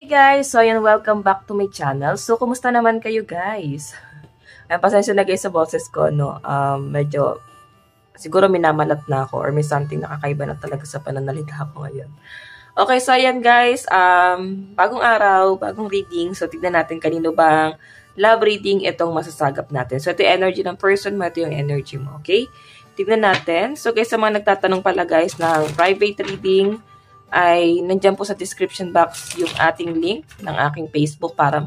Guys, so ayan, welcome back to my channel. So, kumusta naman kayo guys? Ay, pasensya na guys sa boses ko, no? Medyo, siguro minamalat na ako or may something nakakaiba na talaga sa pananalita ko ngayon. Okay, so ayan guys, bagong araw, bagong reading. So, tignan natin kanino bang love reading itong masasagap natin. So, ito yung energy ng person mo, ito yung energy mo, okay? Tignan natin. So, guys, sa mga nagtatanong pala guys ng private reading, ay nandiyan po sa description box yung ating link ng aking Facebook para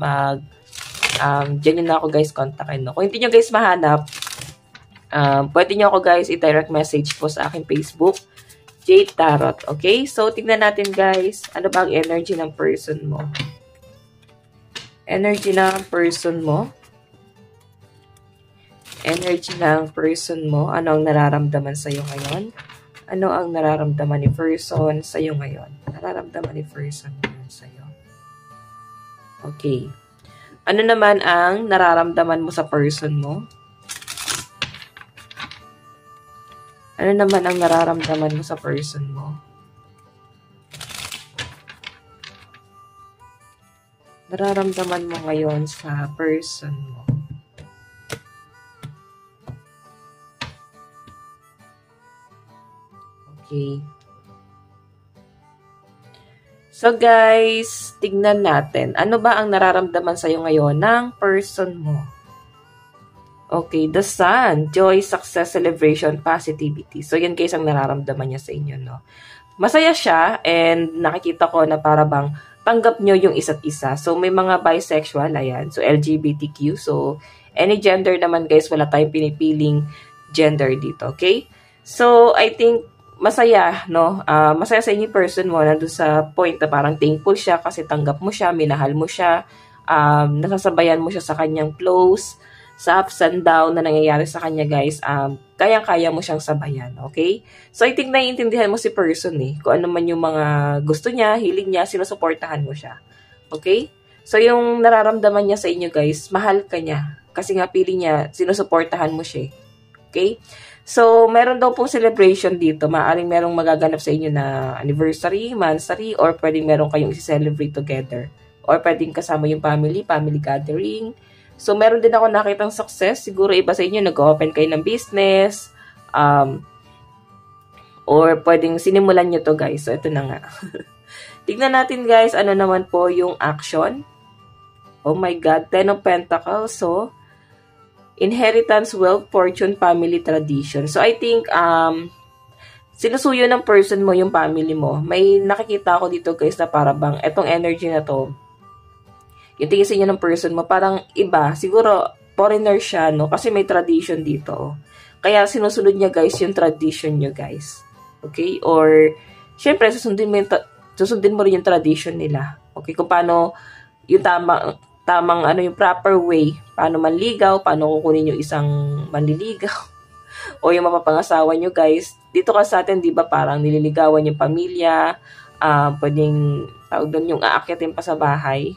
dyan yun na ako guys kontakin. No? Kung hindi nyo guys mahanap, pwede nyo ako guys i-direct message po sa aking Facebook, Jade Tarot. Okay? So, tignan natin guys, ano ba ang energy ng person mo? Energy ng person mo. Energy ng person mo. Ano ang nararamdaman sa'yo ngayon? Ano ang nararamdaman ni person sa'yo ngayon? Nararamdaman ni person ngayon sa'yo. Okay. Ano naman ang nararamdaman mo sa person mo? Ano naman ang nararamdaman mo sa person mo? Nararamdaman mo ngayon sa person mo. Okay. So guys, tignan natin. Ano ba ang nararamdaman sa'yo ngayon ng person mo? Okay, the sun, joy, success, celebration, positivity. So yan guys ang nararamdaman niya sa inyo, no? Masaya siya and nakikita ko na para bang tanggap nyo yung isa't isa. So may mga bisexual, ayan. So LGBTQ. So any gender naman guys, wala tayong pinipiling gender dito, okay? So I think masaya, no? Masaya sa inyo person mo, nandun sa point na parang thankful siya kasi tanggap mo siya, minahal mo siya, nasasabayan mo siya sa kanyang flows, sa ups and down na nangyayari sa kanya, guys. Kayang-kaya mo siyang sabayan, okay? So, I think naiintindihan mo si person, kung ano man yung mga gusto niya, hiling niya, sinusuportahan mo siya. Okay? So, yung nararamdaman niya sa inyo, guys, mahal ka niya. Kasi nga, pili niya, sinusuportahan mo siya. Okay? So, meron daw pong celebration dito. Maaring merong magaganap sa inyo na anniversary, monthsary, or pwedeng meron kayong i-celebrate together. Or pwedeng kasama yung family gathering. So, meron din ako nakitang success. Siguro iba sa inyo, nag-open kayo ng business. Or pwedeng sinimulan nyo to guys. So, ito na nga. Tignan natin guys, ano naman po yung action. Oh my God, 10 of Pentacles. So, inheritance, wealth, fortune, family, tradition. So, I think, sinusuyo ng person mo yung family mo. May nakikita ako dito guys na para bang etong energy na to, yung tingin sa inyo ng person mo, parang iba. Siguro, foreigner siya, no? Kasi may tradition dito. Kaya sinusunod niya guys yung tradition nyo guys. Okay? Or, syempre, susundin mo rin yung tradition nila. Okay? Kung paano yung tamang yung proper way, paano manligaw, paano kukunin yung isang manliligaw, o yung mapapangasawa nyo guys. Dito ka sa atin, di ba, parang nililigawan yung pamilya, pwedeng, tawag doon, yung aakyatin pa sa bahay.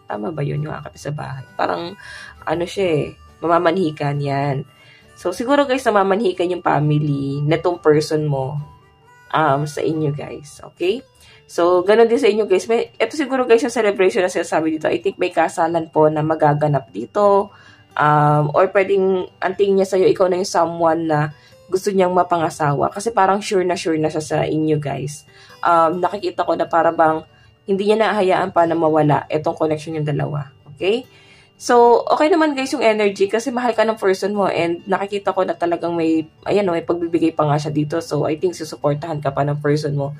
Tama ba yun, yung aakyatin sa bahay? Parang, siya mamamanhikan yan. So, siguro guys, namamanhikan yung family netong person mo sa inyo guys. Okay? So, ganun din sa inyo guys. Ito siguro guys yung celebration na sinasabi dito. I think may kasalan po na magaganap dito. Or pwedeng anting niya sa'yo, ikaw na yung someone na gusto niyang mapangasawa. Kasi parang sure na siya sa inyo guys. Nakikita ko na para bang hindi niya nahayaan pa na mawala itong connection yung dalawa. Okay? So, okay naman guys yung energy kasi mahal ka ng person mo and nakikita ko na talagang may pagbibigay pa nga siya dito. So, I think susuportahan ka pa ng person mo.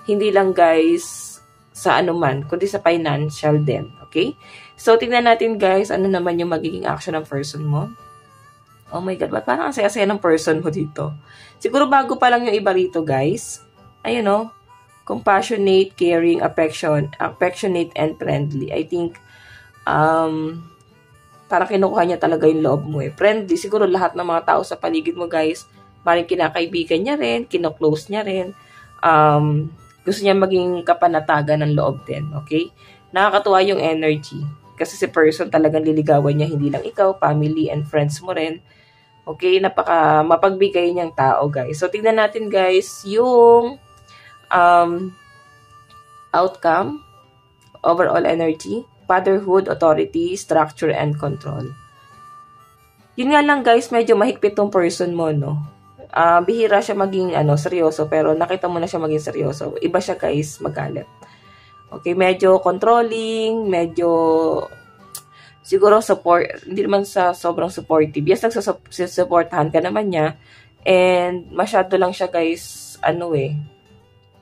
Hindi lang guys sa anuman, kundi sa financial din. Okay? So, tingnan natin guys, ano naman yung magiging action ng person mo. Oh my God, ba't parang ang saya-saya ng person mo dito? Siguro bago pa lang yung iba rito guys. Ayun compassionate, caring, affectionate, and friendly. I think, parang kinukuha niya talaga yung loob mo Friendly, siguro lahat ng mga tao sa paligid mo guys, parang kinakaibigan niya rin, kino-close niya rin. Gusto niya maging kapanatagan ng loob din, okay? Nakakatuwa yung energy. Kasi si person talagang liligawan niya, hindi lang ikaw, family and friends mo rin. Okay, napaka mapagbigay niyang tao, guys. So, tingnan natin, guys, yung outcome, overall energy, fatherhood, authority, structure, and control. Yun nga lang, guys, medyo mahigpit tong person mo, no? Bihira siya maging, seryoso, pero nakita mo na siya maging seryoso. Iba siya, guys, magalit. Okay, medyo controlling, medyo siguro support, hindi naman sa sobrang supportive. Yes, nagsasupportahan ka naman niya. And masyado lang siya, guys,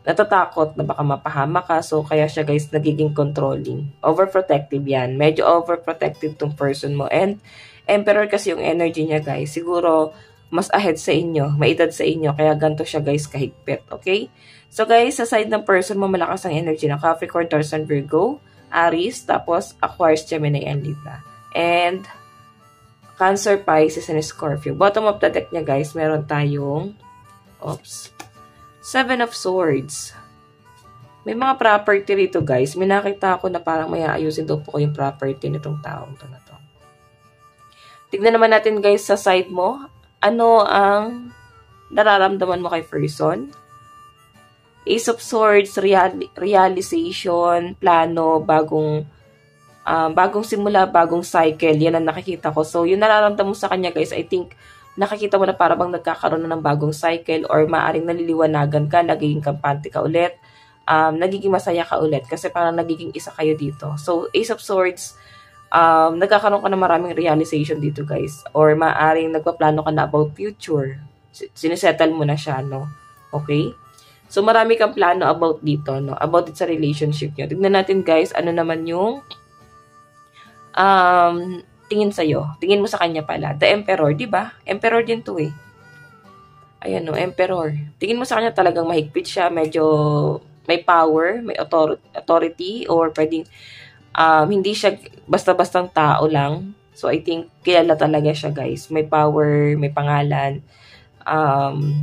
natatakot na baka mapahama ka. So, kaya siya, guys, nagiging controlling. Overprotective yan. Medyo overprotective tong person mo. And Emperor kasi yung energy niya, guys. Siguro, mas ahead sa inyo. May edad sa inyo. Kaya ganito siya, guys, kahigpit. Okay? So, guys, sa side ng person mo, malakas ang energy ng Capricorn, Taurus, and Virgo, Aries, tapos Aquarius, Gemini, and Libra. And Cancer, Pisces, and Scorpio. Bottom of the deck niya, guys, meron tayong Seven of Swords. May mga property rito, guys. May nakita ako na parang may aayusin daw po ko yung property nitong taong to na to. Tignan naman natin, guys, sa side mo. Ano ang nararamdaman mo kay person? Ace of Swords, realization, plano, bagong simula, bagong cycle. Yan ang nakikita ko. So, yung nararamdaman mo sa kanya, guys, I think, nakikita mo na para bang nagkakaroon na ng bagong cycle or maaring naliliwanagan ka, nagiging kampante ka ulit, nagiging masaya ka ulit kasi parang nagiging isa kayo dito. So, Ace of Swords, nagkakaroon ka na maraming realization dito, guys. Or maaring nagpaplano ka na about future. Sinisettle mo na siya, no? Okay? So, marami kang plano about dito, no? About it sa relationship nyo. Tignan natin, guys, ano naman yung tingin sa'yo. Tingin mo sa kanya pala. The Emperor, di ba? Emperor din to eh. Ayan, no? Emperor. Tingin mo sa kanya talagang mahigpit siya. Medyo may power, may authority, or pwedeng hindi siya basta-bastang tao lang. So, I think kilala talaga siya, guys. May power, may pangalan.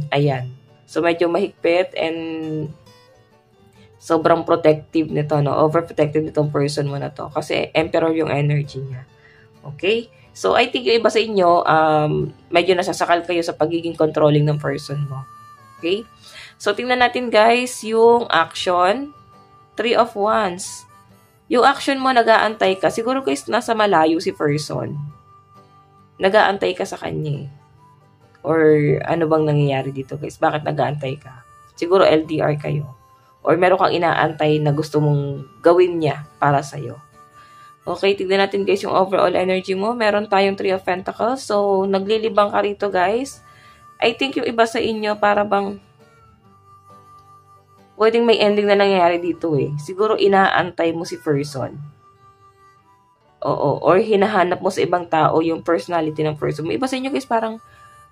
Ayan. So, medyo mahigpit and sobrang protective nito, no? Overprotective nitong person mo na to. Kasi Emperor yung energy niya. Okay? So, I think yung iba sa inyo, medyo nasasakal kayo sa pagiging controlling ng person mo. Okay? So, tingnan natin, guys, yung action. 3 of Wands. Yung action mo, nag-aantay ka. Siguro, guys, nasa malayo si person. Nag-aantay ka sa kanya. Or ano bang nangyayari dito, guys? Bakit nag-aantay ka? Siguro LDR kayo. Or meron kang inaantay na gusto mong gawin niya para sa'yo. Okay, tignan natin, guys, yung overall energy mo. Meron tayong 3 of Pentacles. So, naglilibang ka rito, guys. I think yung iba sa inyo, para bang pwedeng may ending na nangyayari dito eh. Siguro inaantay mo si person. Oo. Or hinahanap mo sa ibang tao yung personality ng person. May iba sa inyo, guys, parang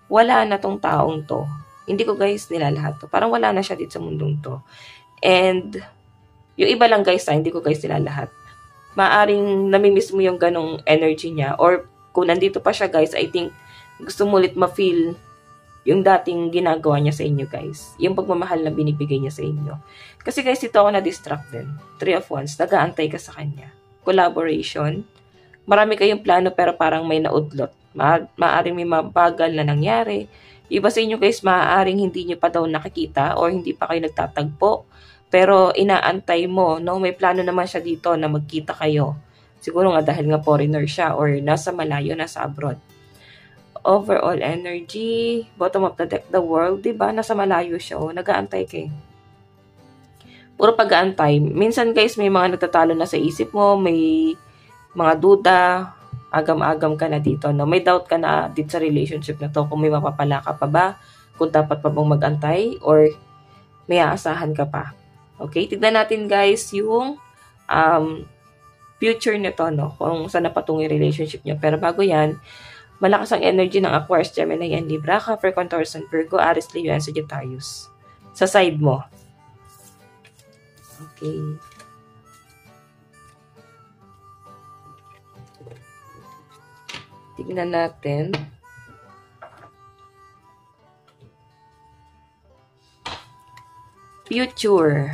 wala na tong taong to. Hindi ko, guys, nilalahat to. Parang wala na siya dito sa mundong to. And, yung iba lang, guys, hindi ko, guys, nilalahat. Maaring namimiss mo yung ganong energy niya. Or, kung nandito pa siya, guys, I think, gusto mo ulit ma-feel yung dating ginagawa niya sa inyo, guys. Yung pagmamahal na binibigay niya sa inyo. Kasi, guys, ito ako na-distract din. 3 of Wands, nag-aantay ka sa kanya. Collaboration. Marami kayong plano, pero parang may naudlot. Maaring may mabagal na nangyari. Iba sa inyo, guys, maaaring hindi nyo pa daw nakikita or hindi pa kayo nagtatagpo. Pero inaantay mo, no? May plano naman siya dito na magkita kayo. Siguro nga dahil nga foreigner siya or nasa malayo, nasa abroad. Overall energy, bottom of the deck, the world, diba? Nasa malayo siya, oh. Nag-aantay kayo. Puro pag-aantay. Minsan, guys, may mga nagtatalo na sa isip mo, may mga duda, agam-agam ka na dito, no? May doubt ka na dito sa relationship na to, kung may mapapala ka pa ba, kung dapat pa bang mag-antay, or may aasahan ka pa. Okay? Tignan natin, guys, yung future nito, no? Kung saan napatungo yung relationship nyo. Pero bago yan, malakas ang energy ng Aquarius, Gemini, and Libra, Capricorn, Taurus, and Virgo, Aries, Leo, and Sagittarius. Sa side mo. Okay. Tignan natin. Future.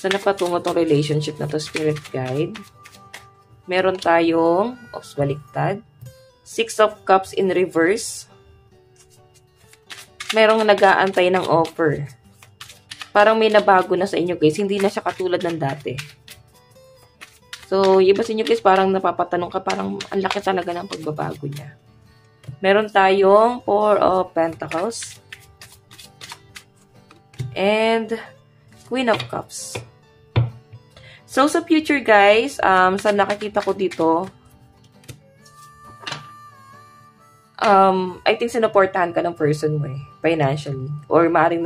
Saan na patungo tong relationship na to, Spirit Guide? Meron tayong, baliktad. 6 of Cups in reverse. Merong nag-aantay ng offer. Parang may nabago na sa inyo, guys. Hindi na siya katulad ng dati. So, iba sa inyo, guys, parang napapatanong ka, parang ang laki talaga ng pagbabago niya. Meron tayong 4 of Pentacles. And Queen of Cups. So, sa future, guys, sa nakikita ko dito, I think sinuportahan ka ng person mo financially. Or maaaring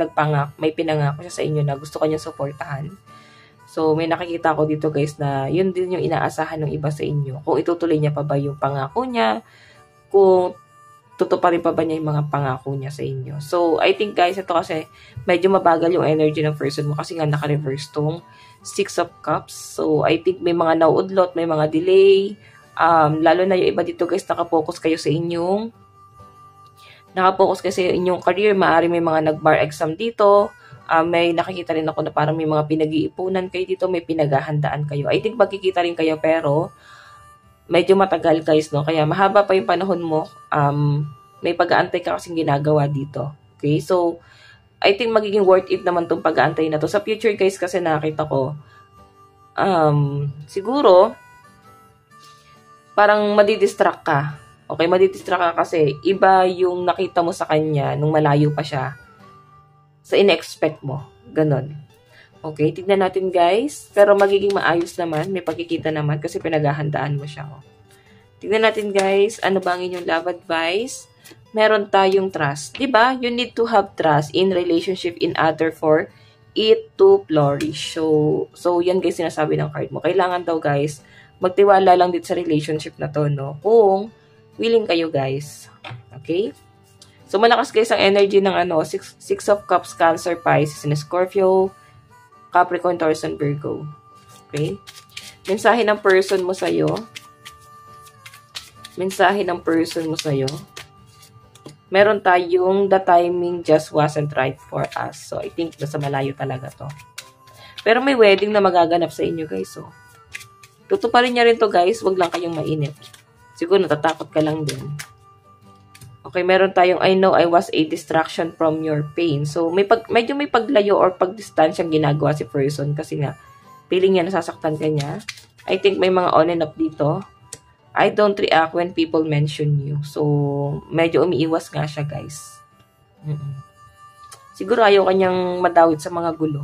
may pinangako siya sa inyo na gusto kanyang suportahan. So, may nakikita ko dito, guys, na yun din yung inaasahan ng iba sa inyo. Kung itutuloy niya pa ba yung pangako niya, kung tutuparin pa ba niya yung mga pangako niya sa inyo. So, I think, guys, ito kasi medyo mabagal yung energy ng person mo kasi nga naka-reverse tong 6 of Cups. So, I think may mga nauudlot, may mga delay. Lalo na yung iba dito, guys, nakapokus kayo sa inyong career. Maaari may mga nag-bar exam dito. May nakikita rin ako na parang may mga pinag-iipunan kayo dito, may pinaghahandaan kayo. I think magkikita rin kayo pero medyo matagal, guys, no? Kaya mahaba pa yung panahon mo. May pag-aantay ka kasing ginagawa dito. Okay? So, I think magiging worth it naman tong pag-aantay na to. Sa future, guys, kasi nakita ko, siguro, parang madidistract ka. Okay, madidistract ka kasi iba yung nakita mo sa kanya nung malayo pa siya sa in-expect mo. Ganon. Okay, tignan natin, guys. Pero magiging maayos naman. May pagkikita naman kasi pinaghahandaan mo siya. Oh. Tignan natin, guys. Ano ba ang inyong love advice? Meron tayong trust. Diba? You need to have trust in relationship in other for it to flourish. So yan, guys, sinasabi ng card mo. Kailangan daw, guys, magtiwala lang dito sa relationship na to, no? Kung willing kayo, guys. Okay? So, malakas, guys, ang energy ng Six of Cups, Cancer, Pisces, and Scorpio, Capricorn, Taurus, and Virgo. Okay? Mensahe ng person mo sa'yo. Mensahe ng person mo sa'yo. Meron tayong the timing just wasn't right for us. So, I think nasa malayo talaga to. Pero may wedding na magaganap sa inyo, guys. So, tutuparin niya rin to, guys. Huwag lang kayong mainip. Siguro natatakot ka lang din. Okay, meron tayong I know I was a distraction from your pain. So, medyo may paglayo or pagdistansyang ginagawa si person kasi nga, feeling niya nasasaktan ka niya. I think may mga on and off dito. I don't react when people mention you. So, medyo umiiwas nga siya, guys. Siguro ayaw kanyang madawit sa mga gulo.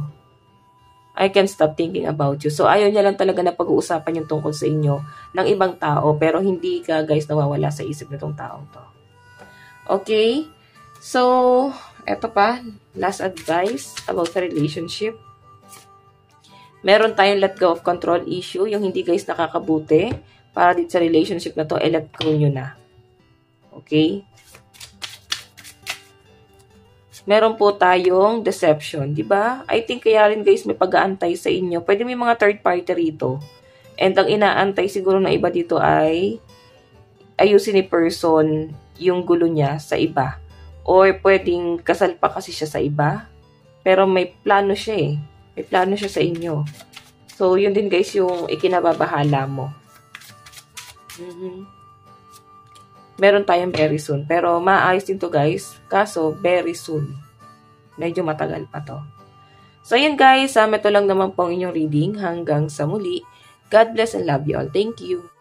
I can't stop thinking about you. So, ayaw niya lang talaga na pag-uusapan yung tungkol sa inyo ng ibang tao. Pero hindi ka, guys, nawawala sa isip nitong taong to. Okay? So, eto pa. Last advice about the relationship. Meron tayong let go of control issue. Yung hindi, guys, nakakabuti. Para dito sa relationship na to, let go nyo na. Okay? Meron po tayong deception, di ba? I think kaya rin, guys, may pag-aantay sa inyo. Pwede may mga third party rito. And ang inaantay siguro na iba dito ay ayusin ni person yung gulo niya sa iba. Or pwedeng kasal pa kasi siya sa iba. Pero may plano siya eh. May plano siya sa inyo. So, yun din, guys, yung ikinababahala mo. Meron tayong very soon. Pero maayos din to, guys. Kaso, very soon. Medyo matagal pa to. So, yun, guys. Ito lang naman pong inyong reading. Hanggang sa muli. God bless and love you all. Thank you.